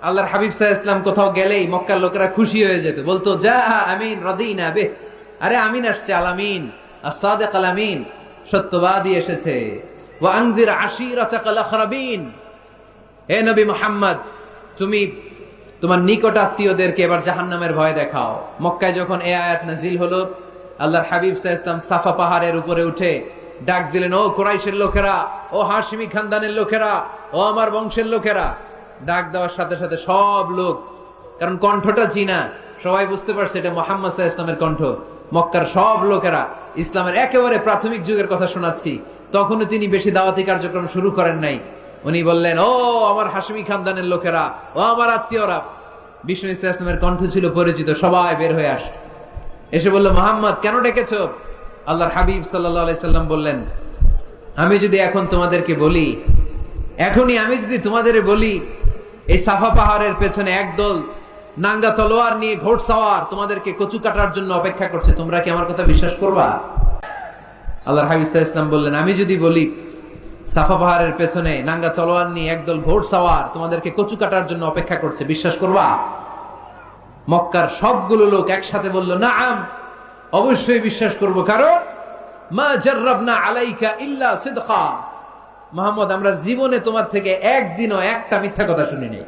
আল্লাহর হাবিব সাল্লাল্লাহু আলাইহি ওয়াসাল্লাম কোথাও গেলেই মক্কার লোকেরা খুশি হয়ে যেত, বলতো যা আমিন রাদিনা বে, আরে আমিন আসছে, আল আমিন as-সাদিক আল আমিন, সত্যবাদী এসেছে। ওয়া আনজির আশিরাতাকাল আখরাবিন, হে নবী মুহাম্মদ তুমি তোমার নিকট আত্মীয়দেরকে এবার জাহান্নামের ভয় দেখাও। মক্কায় যখন এই আয়াত নাজিল হলো, আল্লাহর হাবিব সাল্লাল্লাহু আলাইহি ওয়াসাল্লাম সাফা পাহাড়ের উপরে উঠে ডাক দিলেন, ও কুরাইশের লোকেরা, ও হাশিমি খানদানের লোকেরা, ও আমার বংশের লোকেরা। ডাক দেওয়ার সাথে সাথে সব লোক, কারণ কণ্ঠটা চিনা, সবাই বুঝতে পারছে এটা মুহাম্মদ সাল্লাল্লাহু আলাইহি ওয়াসাল্লামের কণ্ঠ। মক্কার সব লোকেরা, ইসলামের একেবারে প্রাথমিক যুগের কথা শোনাচ্ছি, তখনও তিনি বেশি দাওয়াতি কার্যক্রম শুরু করেন নাই। উনি বললেন, ও আমার হাশিমি খানদানের লোকেরা, ও আমার আত্মীয়রা। বিষ্ণু সাল্লাল্লাহু আলাইহি ওয়াসাল্লামের কণ্ঠ ছিল পরিচিত, সবাই বের হয়ে আসে, এসে বলল, মুহাম্মদ কেন ডেকেছো? আল্লাহর হাবিব সাল্লাল্লাহু আলাইহি সাল্লাম বললেন, আমি যদি এখন তোমাদেরকে বলি, এখনই আমি যদি তোমাদের বলি এই সাফা পাহাড়ের পেছনে একদল নাঙ্গা তলোয়ার নিয়ে ঘোড়সাওয়ার তোমাদেরকে কচু কাটার জন্য অপেক্ষা করছে, তোমরা কি আমার কথা বিশ্বাস করবা? আল্লাহর হাবিব সাল্লাল্লাহু আলাইহি সাল্লাম বললেন, আমি যদি বলি সাফা পাহাড়ের পেছনে নাঙ্গা তলোয়ার নিয়ে একদল ঘোড়সাওয়ার তোমাদেরকে কচু কাটার জন্য অপেক্ষা করছে, বিশ্বাস করবা? মক্কার সবগুলো লোক একসাথে বলল, নাআম, অবশ্যই বিশ্বাস করব, কারণ মা জাররাবনা আলাইকা ইল্লা সিদকা, মুহাম্মদ আমরা জীবনে তোমার থেকে একদিনও একটা মিথ্যা কথা শুনি নাই।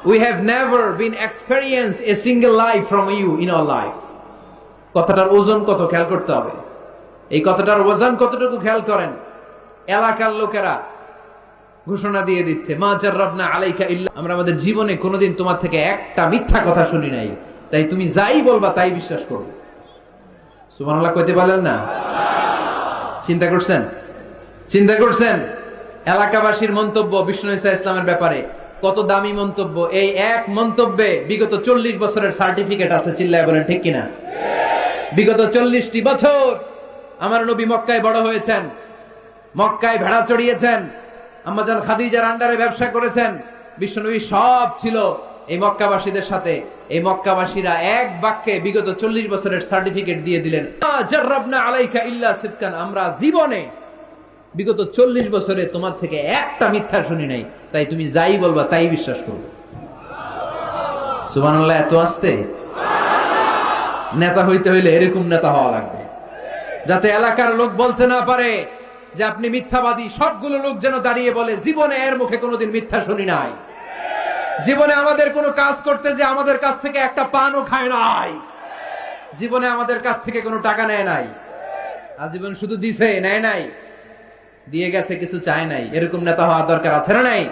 We have never been experienced a single lie from you in our life. কথাটার ওজন কত খেয়াল করতে হবে, এই কথাটার ওজন কতটুকু খেয়াল করেন। এলাকার লোকেরা ঘোষণা দিয়ে দিচ্ছে, মা জাররাবনা আলাইকা ইল্লা, আমরা আমাদের জীবনে কোনোদিন তোমার থেকে একটা মিথ্যা কথা শুনি নাই, তাই তুমি যাই বলবা তাই বিশ্বাস করবে। সুবহানাল্লাহ কইতে পারলেন না? চিন্তা করছেন? চিন্তা করছেন এলাকাবাসীর মন্তব্য বিষ্ণু ঈসা ইসলামের ব্যাপারে কত দামি মন্তব্য। এই এক মন্তব্যে বিগত 40 বছরের সার্টিফিকেট আছে, চিল্লায় বলেন ঠিক কিনা? বিগত 40টি বছর আমার নবী মক্কায় বড় হয়েছেন, মক্কায় ভেড়া চড়িয়েছেন, আম্মাজান খাদিজার আন্ডারে ব্যবসা করেছেন, বিশ্বনবী সব ছিল এই মক্কাবাসীদের সাথে। এই মক্কাবাসীরা এক বাক্যে বিগত 40 বছরের সার্টিফিকেট দিয়ে দিলেন, জাররাবনা আলাইকা ইল্লা সিদকান, আমরা জীবনে বিগত 40 বছরে তোমার থেকে একটা মিথ্যা শুনি নাই, তাই তুমি যাই বলবা তাই বিশ্বাস করবে। সুবহানাল্লাহ, এত আসতে নেতা হইতে হইলে এরকম নেতা হওয়া লাগবে, যাতে এলাকার লোক বলতে না পারে যে আপনি মিথ্যাবাদী। সবগুলো লোক যেন দাঁড়িয়ে বলে, জীবনে এর মুখে কোনোদিন মিথ্যা শুনি নাই, জীবনে আমাদের কোনো কাজ করতে যে আমাদের কাছ থেকে একটা পানও খায় নাই, জীবনে আমাদের কাছ থেকে কোনো টাকা নেয় নাই, আজীবন শুধু দিছে, নেয় নাই, দিয়ে গেছে, কিছু চায় নাই। এরকম নেতা হওয়ার দরকার আছে না নাই?